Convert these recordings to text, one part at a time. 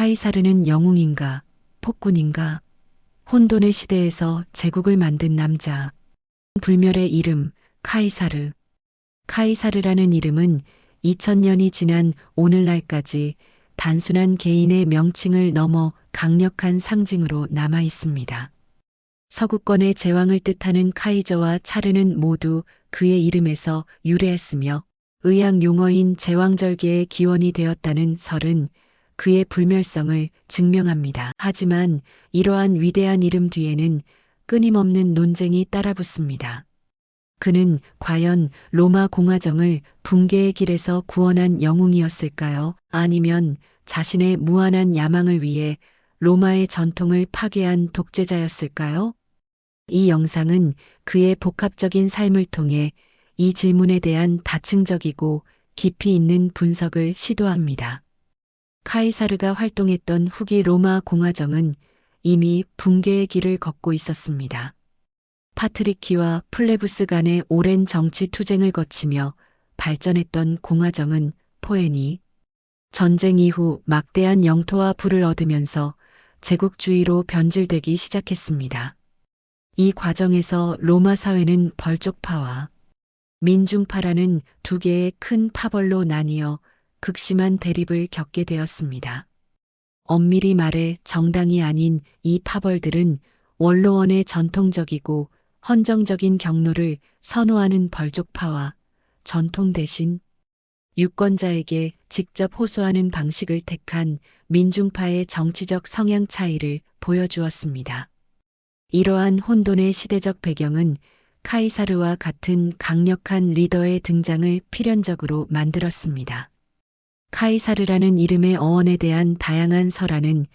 카이사르는 영웅인가, 폭군인가? 혼돈의 시대에서 제국을 만든 남자. 불멸의 이름, 카이사르. 카이사르라는 이름은 2000년이 지난 오늘날까지 단순한 개인의 명칭을 넘어 강력한 상징으로 남아 있습니다. 서구권의 제왕을 뜻하는 카이저와 차르는 모두 그의 이름에서 유래했으며 의학 용어인 제왕절개의 기원이 되었다는 설은 그의 불멸성을 증명합니다. 하지만 이러한 위대한 이름 뒤에는 끊임없는 논쟁이 따라붙습니다. 그는 과연 로마 공화정을 붕괴의 길에서 구원한 영웅이었을까요? 아니면 자신의 무한한 야망을 위해 로마의 전통을 파괴한 독재자였을까요? 이 영상은 그의 복합적인 삶을 통해 이 질문에 대한 다층적이고 깊이 있는 분석을 시도합니다. 카이사르가 활동했던 후기 로마 공화정은 이미 붕괴의 길을 걷고 있었습니다. 파트리키와 플레부스 간의 오랜 정치 투쟁을 거치며 발전했던 공화정은 포에니 전쟁 이후 막대한 영토와 부를 얻으면서 제국주의로 변질되기 시작했습니다. 이 과정에서 로마 사회는 벌쪽파와 민중파라는 두 개의 큰 파벌로 나뉘어 극심한 대립을 겪게 되었습니다. 엄밀히 말해 정당이 아닌 이 파벌들은 원로원의 전통적이고 헌정적인 경로를 선호하는 벌족파와 전통 대신 유권자에게 직접 호소하는 방식을 택한 민중파의 정치적 성향 차이를 보여주었습니다. 이러한 혼돈의 시대적 배경은 카이사르와 같은 강력한 리더의 등장을 필연적으로 만들었습니다. 카이사르라는 이름의 어원에 대한 다양한 설화는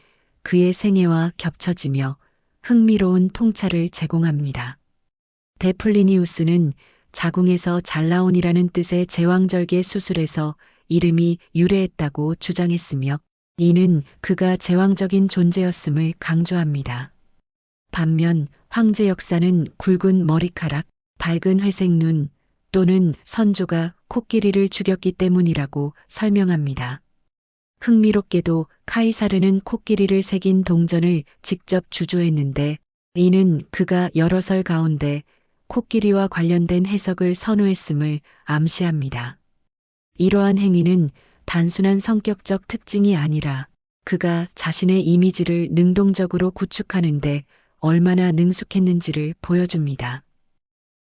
그의 생애와 겹쳐지며 흥미로운 통찰을 제공합니다. 데플리니우스는 자궁에서 잘 나온이라는 뜻의 제왕절개 수술에서 이름이 유래했다고 주장했으며 이는 그가 제왕적인 존재였음을 강조합니다. 반면 황제 역사는 굵은 머리카락, 밝은 회색 눈 또는 선조가 코끼리를 죽였기 때문이라고 설명합니다. 흥미롭게도 카이사르는 코끼리를 새긴 동전을 직접 주조했는데 이는 그가 여러 설 가운데 코끼리와 관련된 해석을 선호했음을 암시합니다. 이러한 행위는 단순한 성격적 특징이 아니라 그가 자신의 이미지를 능동적으로 구축하는데 얼마나 능숙했는지를 보여줍니다.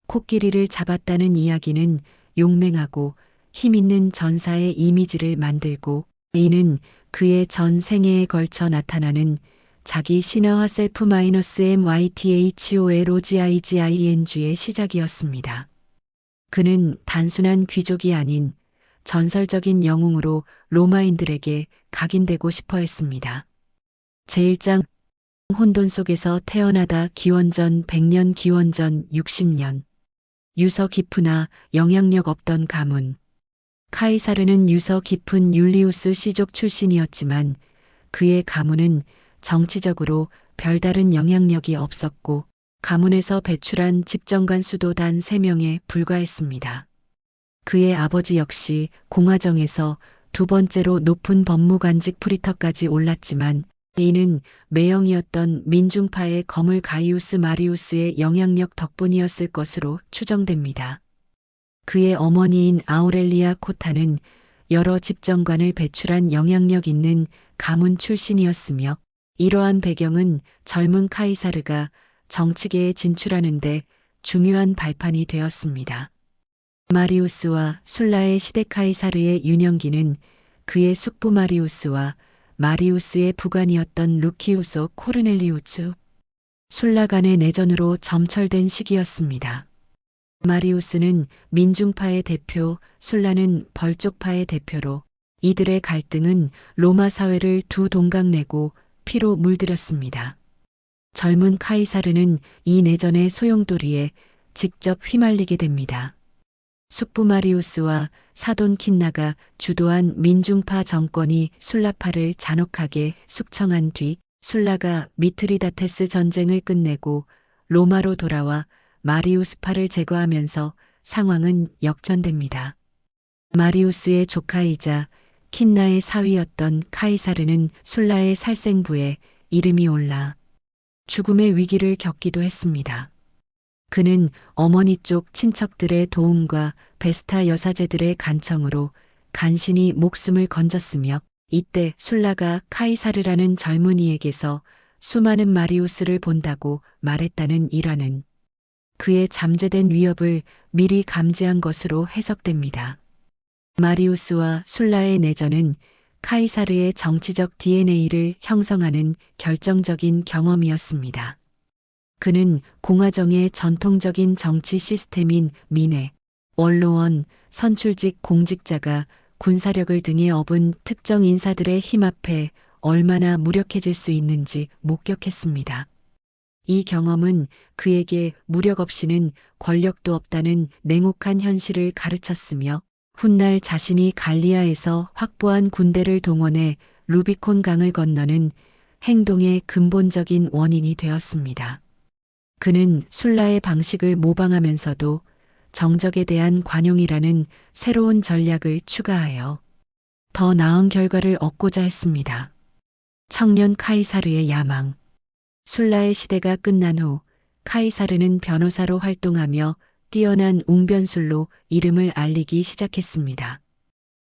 코끼리를 잡았다는 이야기는 용맹하고 힘있는 전사의 이미지를 만들고 이는 그의 전 생애에 걸쳐 나타나는 자기 신화화 셀프 -mythologiing의 시작이었습니다. 그는 단순한 귀족이 아닌 전설적인 영웅으로 로마인들에게 각인되고 싶어 했습니다. 제1장 혼돈 속에서 태어나다 기원전 100년 기원전 60년 유서 깊으나 영향력 없던 가문. 카이사르는 유서 깊은 율리우스 씨족 출신이었지만 그의 가문은 정치적으로 별다른 영향력이 없었고 가문에서 배출한 집정관 수도 단 3명에 불과했습니다. 그의 아버지 역시 공화정에서 두 번째로 높은 법무관직 프리터까지 올랐지만 이는 매형이었던 민중파의 거물 가이우스 마리우스의 영향력 덕분이었을 것으로 추정됩니다. 그의 어머니인 아우렐리아 코타는 여러 집정관을 배출한 영향력 있는 가문 출신이었으며 이러한 배경은 젊은 카이사르가 정치계에 진출하는데 중요한 발판이 되었습니다. 마리우스와 술라의 시대 카이사르의 유년기는 그의 숙부 마리우스와 마리우스의 부관이었던 루키우소 코르넬리우스 술라 간의 내전으로 점철된 시기였습니다. 마리우스는 민중파의 대표, 술라는 벌족파의 대표로 이들의 갈등은 로마 사회를 두 동강 내고 피로 물들였습니다. 젊은 카이사르는 이 내전의 소용돌이에 직접 휘말리게 됩니다. 숙부 마리우스와 사돈 킨나가 주도한 민중파 정권이 술라파를 잔혹하게 숙청한 뒤 술라가 미트리다테스 전쟁을 끝내고 로마로 돌아와 마리우스파를 제거하면서 상황은 역전됩니다. 마리우스의 조카이자 킨나의 사위였던 카이사르는 술라의 살생부에 이름이 올라 죽음의 위기를 겪기도 했습니다. 그는 어머니 쪽 친척들의 도움과 베스타 여사제들의 간청으로 간신히 목숨을 건졌으며 이때 술라가 카이사르라는 젊은이에게서 수많은 마리우스를 본다고 말했다는 일화는 그의 잠재된 위협을 미리 감지한 것으로 해석됩니다. 마리우스와 술라의 내전은 카이사르의 정치적 DNA를 형성하는 결정적인 경험이었습니다. 그는 공화정의 전통적인 정치 시스템인 민회, 원로원, 선출직 공직자가 군사력을 등에 업은 특정 인사들의 힘 앞에 얼마나 무력해질 수 있는지 목격했습니다. 이 경험은 그에게 무력 없이는 권력도 없다는 냉혹한 현실을 가르쳤으며 훗날 자신이 갈리아에서 확보한 군대를 동원해 루비콘 강을 건너는 행동의 근본적인 원인이 되었습니다. 그는 술라의 방식을 모방하면서도 정적에 대한 관용이라는 새로운 전략을 추가하여 더 나은 결과를 얻고자 했습니다. 청년 카이사르의 야망. 술라의 시대가 끝난 후 카이사르는 변호사로 활동하며 뛰어난 웅변술로 이름을 알리기 시작했습니다.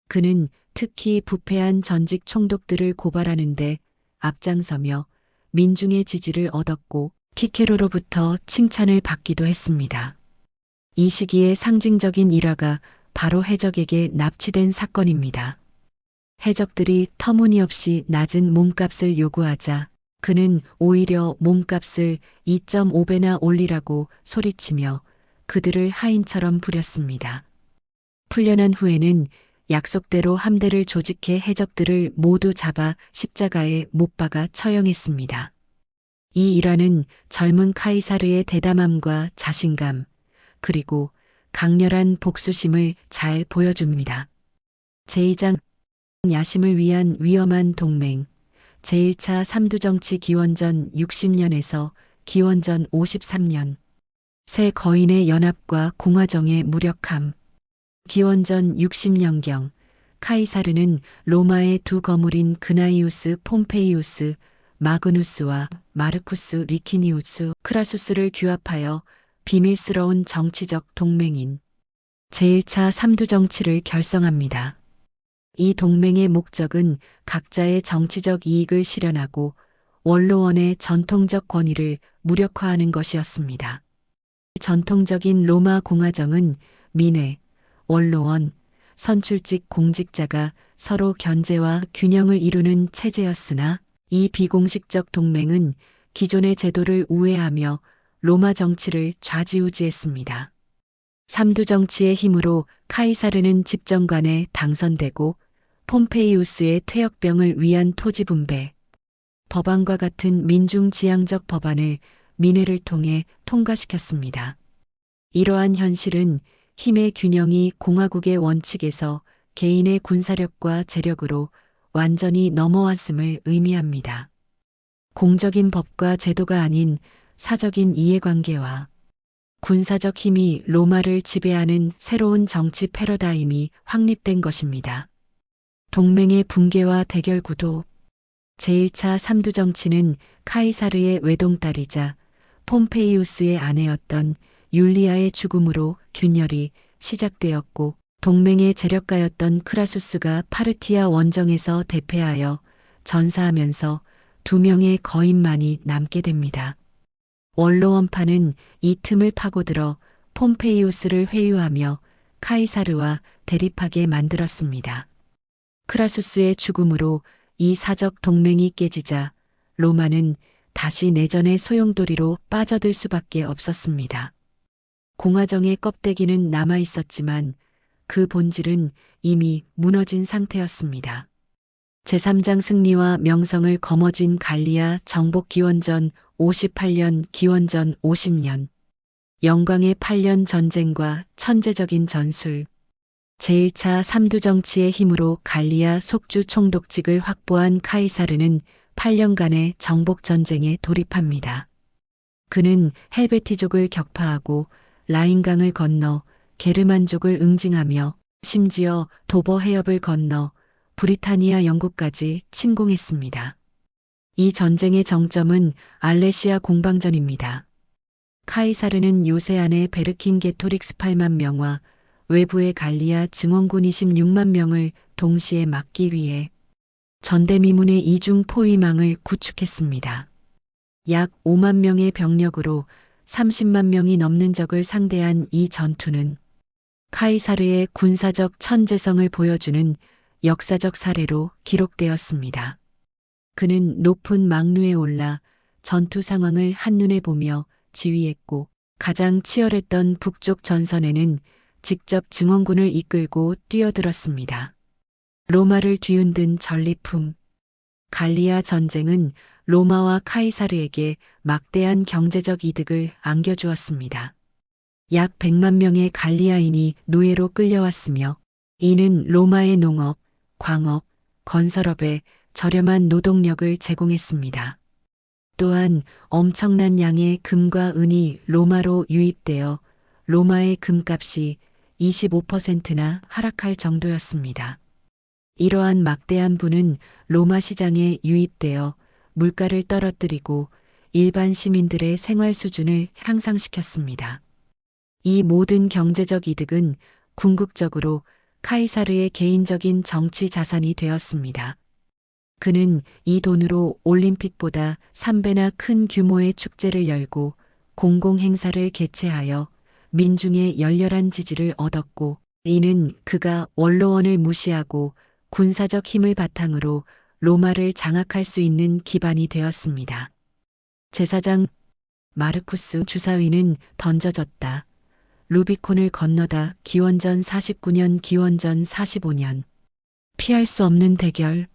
그는 특히 부패한 전직 총독들을 고발하는데 앞장서며 민중의 지지를 얻었고 키케로로부터 칭찬을 받기도 했습니다. 이 시기의 상징적인 일화가 바로 해적에게 납치된 사건입니다. 해적들이 터무니없이 낮은 몸값을 요구하자 그는 오히려 몸값을 2.5배나 올리라고 소리치며 그들을 하인처럼 부렸습니다. 풀려난 후에는 약속대로 함대를 조직해 해적들을 모두 잡아 십자가에 못 박아 처형했습니다. 이 일화는 젊은 카이사르의 대담함과 자신감, 그리고 강렬한 복수심을 잘 보여줍니다. 제2장 야심을 위한 위험한 동맹. 제1차 삼두정치 기원전 60년에서 기원전 53년. 세 거인의 연합과 공화정의 무력함. 기원전 60년경 카이사르는 로마의 두 거물인 그나이우스 폼페이우스 마그누스와 마르쿠스 리키니우스 크라수스를 규합하여 비밀스러운 정치적 동맹인 제1차 삼두정치를 결성합니다. 이 동맹의 목적은 각자의 정치적 이익을 실현하고 원로원의 전통적 권위를 무력화하는 것이었습니다. 전통적인 로마 공화정은 민회, 원로원, 선출직 공직자가 서로 견제와 균형을 이루는 체제였으나 이 비공식적 동맹은 기존의 제도를 우회하며 로마 정치를 좌지우지했습니다. 삼두 정치의 힘으로 카이사르는 집정관에 당선되고 폼페이우스의 퇴역병을 위한 토지 분배, 법안과 같은 민중지향적 법안을 민회를 통해 통과시켰습니다. 이러한 현실은 힘의 균형이 공화국의 원칙에서 개인의 군사력과 재력으로 완전히 넘어왔음을 의미합니다. 공적인 법과 제도가 아닌 사적인 이해관계와 군사적 힘이 로마를 지배하는 새로운 정치 패러다임이 확립된 것입니다. 동맹의 붕괴와 대결 구도. 제1차 삼두정치는 카이사르의 외동딸이자 폼페이우스의 아내였던 율리아의 죽음으로 균열이 시작되었고 동맹의 재력가였던 크라수스가 파르티아 원정에서 대패하여 전사하면서 두 명의 거인만이 남게 됩니다. 원로원파는 이 틈을 파고들어 폼페이우스를 회유하며 카이사르와 대립하게 만들었습니다. 크라수스의 죽음으로 이 사적 동맹이 깨지자 로마는 다시 내전의 소용돌이로 빠져들 수밖에 없었습니다. 공화정의 껍데기는 남아 있었지만 그 본질은 이미 무너진 상태였습니다. 제3장 승리와 명성을 거머쥔 갈리아 정복 기원전 58년 기원전 50년. 영광의 8년 전쟁과 천재적인 전술. 제1차 삼두정치의 힘으로 갈리아 속주 총독직을 확보한 카이사르는 8년간의 정복 전쟁에 돌입합니다. 그는 헬베티족을 격파하고 라인강을 건너 게르만족을 응징하며 심지어 도버 해협을 건너 브리타니아 영국까지 침공했습니다. 이 전쟁의 정점은 알레시아 공방전입니다. 카이사르는 요새 안에 베르킨 게토릭스 8만 명과 외부의 갈리아 증원군 26만 명을 동시에 막기 위해 전대미문의 이중 포위망을 구축했습니다. 약 5만 명의 병력으로 30만 명이 넘는 적을 상대한 이 전투는 카이사르의 군사적 천재성을 보여주는 역사적 사례로 기록되었습니다. 그는 높은 망루에 올라 전투 상황을 한눈에 보며 지휘했고 가장 치열했던 북쪽 전선에는 직접 증원군을 이끌고 뛰어들었습니다. 로마를 뒤흔든 전리품. 갈리아 전쟁은 로마와 카이사르에게 막대한 경제적 이득을 안겨주었습니다. 약 100만 명의 갈리아인이 노예로 끌려왔으며 이는 로마의 농업, 광업, 건설업에 저렴한 노동력을 제공했습니다. 또한 엄청난 양의 금과 은이 로마로 유입되어 로마의 금값이 25%나 하락할 정도였습니다. 이러한 막대한 부는 로마 시장에 유입되어 물가를 떨어뜨리고 일반 시민들의 생활 수준을 향상시켰습니다. 이 모든 경제적 이득은 궁극적으로 카이사르의 개인적인 정치 자산이 되었습니다. 그는 이 돈으로 올림픽보다 3배나 큰 규모의 축제를 열고 공공행사를 개최하여 민중의 열렬한 지지를 얻었고, 이는 그가 원로원을 무시하고 군사적 힘을 바탕으로 로마를 장악할 수 있는 기반이 되었습니다. 제사장 마르쿠스 주사위는 던져졌다. 루비콘을 건너다. 기원전 49년 기원전 45년. 피할 수 없는 대결.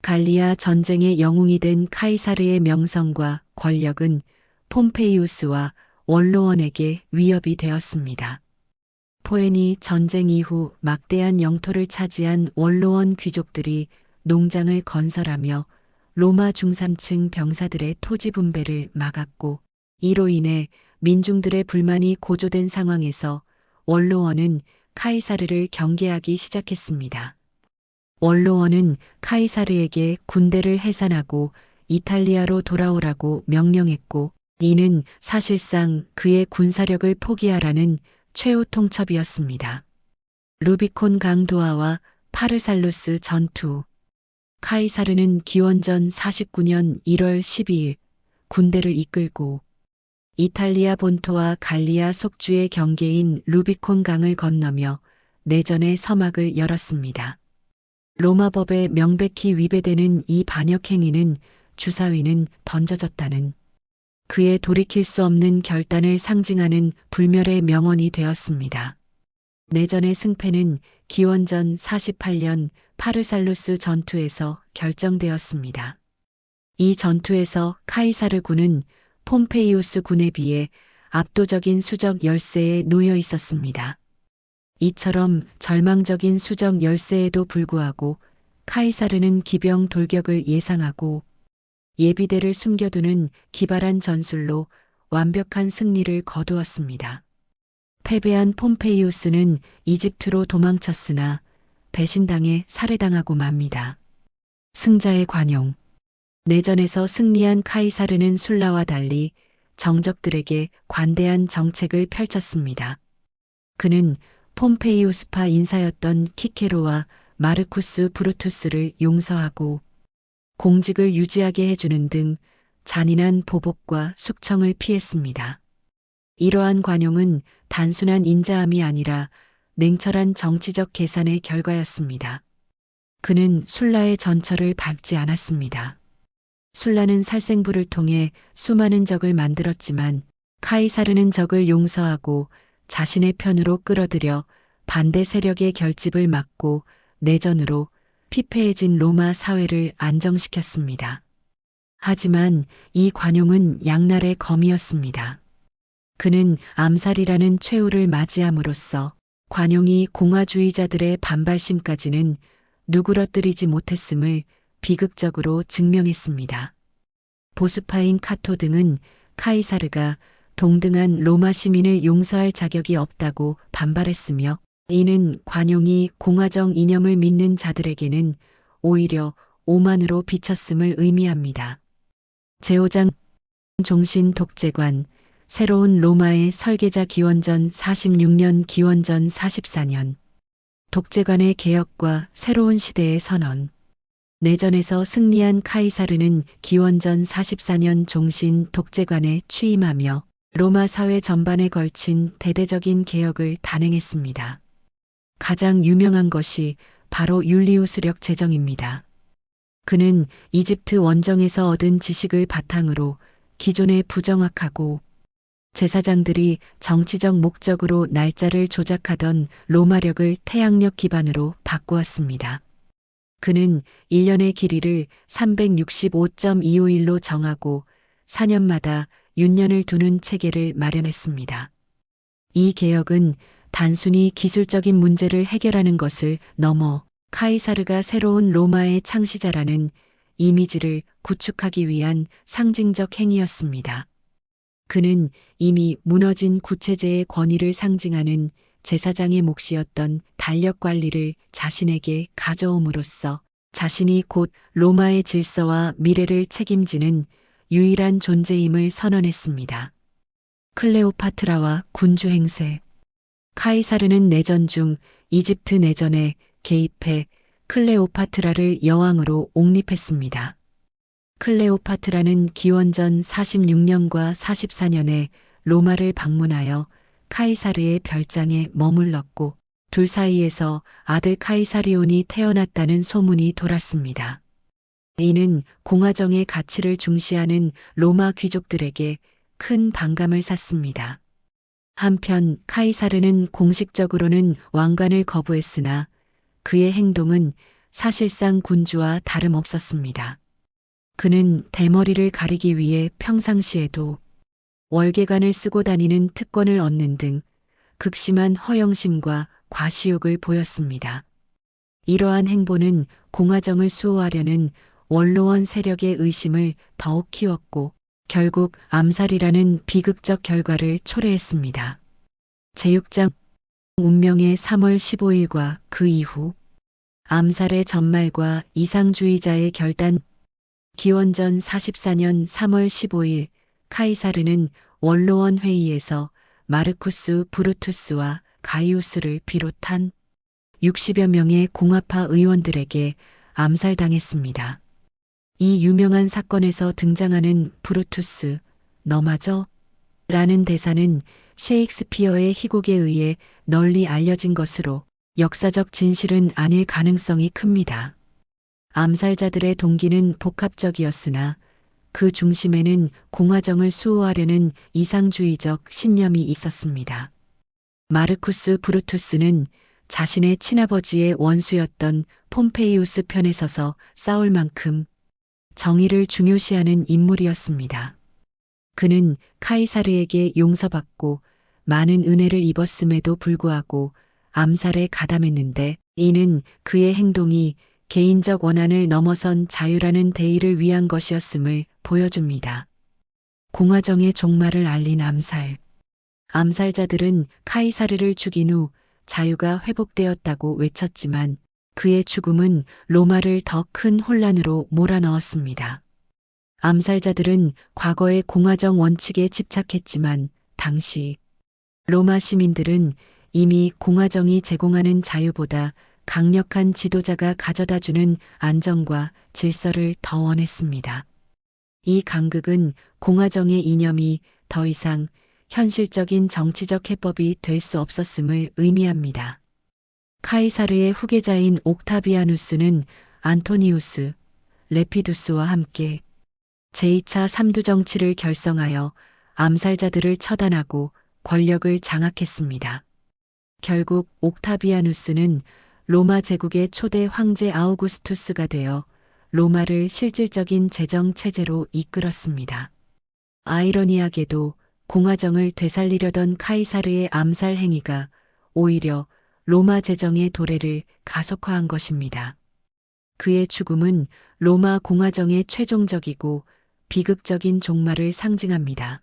갈리아 전쟁의 영웅이 된 카이사르의 명성과 권력은 폼페이우스와 원로원에게 위협이 되었습니다. 포에니 전쟁 이후 막대한 영토를 차지한 원로원 귀족들이 농장을 건설하며 로마 중산층 병사들의 토지 분배를 막았고, 이로 인해 민중들의 불만이 고조된 상황에서 원로원은 카이사르를 경계하기 시작했습니다. 원로원은 카이사르에게 군대를 해산하고 이탈리아로 돌아오라고 명령했고, 이는 사실상 그의 군사력을 포기하라는 최후 통첩이었습니다. 루비콘 강 도하와 파르살루스 전투. 카이사르는 기원전 49년 1월 12일 군대를 이끌고 이탈리아 본토와 갈리아 속주의 경계인 루비콘 강을 건너며 내전의 서막을 열었습니다. 로마법에 명백히 위배되는 이 반역 행위는 주사위는 던져졌다는 그의 돌이킬 수 없는 결단을 상징하는 불멸의 명언이 되었습니다. 내전의 승패는 기원전 48년 파르살루스 전투에서 결정되었습니다. 이 전투에서 카이사르 군은 폼페이우스 군에 비해 압도적인 수적 열세에 놓여 있었습니다. 이처럼 절망적인 수적 열세에도 불구하고 카이사르는 기병 돌격을 예상하고 예비대를 숨겨두는 기발한 전술로 완벽한 승리를 거두었습니다. 패배한 폼페이우스는 이집트로 도망쳤으나 배신당해 살해당하고 맙니다. 승자의 관용. 내전에서 승리한 카이사르는 술라와 달리 정적들에게 관대한 정책을 펼쳤습니다. 그는 폼페이우스파 인사였던 키케로와 마르쿠스 브루투스를 용서하고 공직을 유지하게 해주는 등 잔인한 보복과 숙청을 피했습니다. 이러한 관용은 단순한 인자함이 아니라 냉철한 정치적 계산의 결과였습니다. 그는 술라의 전철을 밟지 않았습니다. 술라는 살생부를 통해 수많은 적을 만들었지만 카이사르는 적을 용서하고 자신의 편으로 끌어들여 반대 세력의 결집을 막고 내전으로 피폐해진 로마 사회를 안정시켰습니다. 하지만 이 관용은 양날의 검이었습니다. 그는 암살이라는 최후를 맞이함으로써 관용이 공화주의자들의 반발심까지는 누그러뜨리지 못했음을 비극적으로 증명했습니다. 보수파인 카토 등은 카이사르가 동등한 로마 시민을 용서할 자격이 없다고 반발했으며, 이는 관용이 공화정 이념을 믿는 자들에게는 오히려 오만으로 비쳤음을 의미합니다. 제5장 종신 독재관, 새로운 로마의 설계자 기원전 46년 기원전 44년 독재관의 개혁과 새로운 시대의 선언. 내전에서 승리한 카이사르는 기원전 44년 종신 독재관에 취임하며 로마 사회 전반에 걸친 대대적인 개혁을 단행했습니다. 가장 유명한 것이 바로 율리우스력 제정입니다. 그는 이집트 원정에서 얻은 지식을 바탕으로 기존의 부정확하고 제사장들이 정치적 목적으로 날짜를 조작하던 로마력을 태양력 기반으로 바꾸었습니다. 그는 1년의 길이를 365.251로 정하고 4년마다 윤년을 두는 체계를 마련했습니다. 이 개혁은 단순히 기술적인 문제를 해결하는 것을 넘어 카이사르가 새로운 로마의 창시자라는 이미지를 구축하기 위한 상징적 행위였습니다. 그는 이미 무너진 구체제의 권위를 상징하는 제사장의 몫이었던 달력 관리를 자신에게 가져옴으로써 자신이 곧 로마의 질서와 미래를 책임지는 유일한 존재임을 선언했습니다. 클레오파트라와 군주 행세. 카이사르는 내전 중 이집트 내전에 개입해 클레오파트라를 여왕으로 옹립했습니다. 클레오파트라는 기원전 46년과 44년에 로마를 방문하여 카이사르의 별장에 머물렀고 둘 사이에서 아들 카이사리온이 태어났다는 소문이 돌았습니다. 이는 공화정의 가치를 중시하는 로마 귀족들에게 큰 반감을 샀습니다. 한편 카이사르는 공식적으로는 왕관을 거부했으나 그의 행동은 사실상 군주와 다름없었습니다. 그는 대머리를 가리기 위해 평상시에도 월계관을 쓰고 다니는 특권을 얻는 등 극심한 허영심과 과시욕을 보였습니다. 이러한 행보는 공화정을 수호하려는 원로원 세력의 의심을 더욱 키웠고 결국 암살이라는 비극적 결과를 초래했습니다. 제6장 운명의 3월 15일과 그 이후 암살의 전말과 이상주의자의 결단. 기원전 44년 3월 15일 카이사르는 원로원 회의에서 마르쿠스 브루투스와 가이우스를 비롯한 60여 명의 공화파 의원들에게 암살당했습니다. 이 유명한 사건에서 등장하는 브루투스, 너마저? 라는 대사는 셰익스피어의 희곡에 의해 널리 알려진 것으로 역사적 진실은 아닐 가능성이 큽니다. 암살자들의 동기는 복합적이었으나 그 중심에는 공화정을 수호하려는 이상주의적 신념이 있었습니다. 마르쿠스 브루투스는 자신의 친아버지의 원수였던 폼페이우스 편에 서서 싸울 만큼 정의를 중요시하는 인물이었습니다. 그는 카이사르에게 용서받고 많은 은혜를 입었음에도 불구하고 암살에 가담했는데 이는 그의 행동이 개인적 원한을 넘어선 자유라는 대의를 위한 것이었음을 보여줍니다. 공화정의 종말을 알린 암살. 암살자들은 카이사르를 죽인 후 자유가 회복되었다고 외쳤지만 그의 죽음은 로마를 더 큰 혼란으로 몰아넣었습니다. 암살자들은 과거의 공화정 원칙에 집착했지만 당시 로마 시민들은 이미 공화정이 제공하는 자유보다 강력한 지도자가 가져다주는 안정과 질서를 더 원했습니다. 이 간극은 공화정의 이념이 더 이상 현실적인 정치적 해법이 될 수 없었음을 의미합니다. 카이사르의 후계자인 옥타비아누스는 안토니우스, 레피두스와 함께 제2차 삼두 정치를 결성하여 암살자들을 처단하고 권력을 장악했습니다. 결국 옥타비아누스는 로마 제국의 초대 황제 아우구스투스가 되어 로마를 실질적인 재정 체제로 이끌었습니다. 아이러니하게도 공화정을 되살리려던 카이사르의 암살 행위가 오히려 로마 재정의 도래를 가속화한 것입니다. 그의 죽음은 로마 공화정의 최종적이고 비극적인 종말을 상징합니다.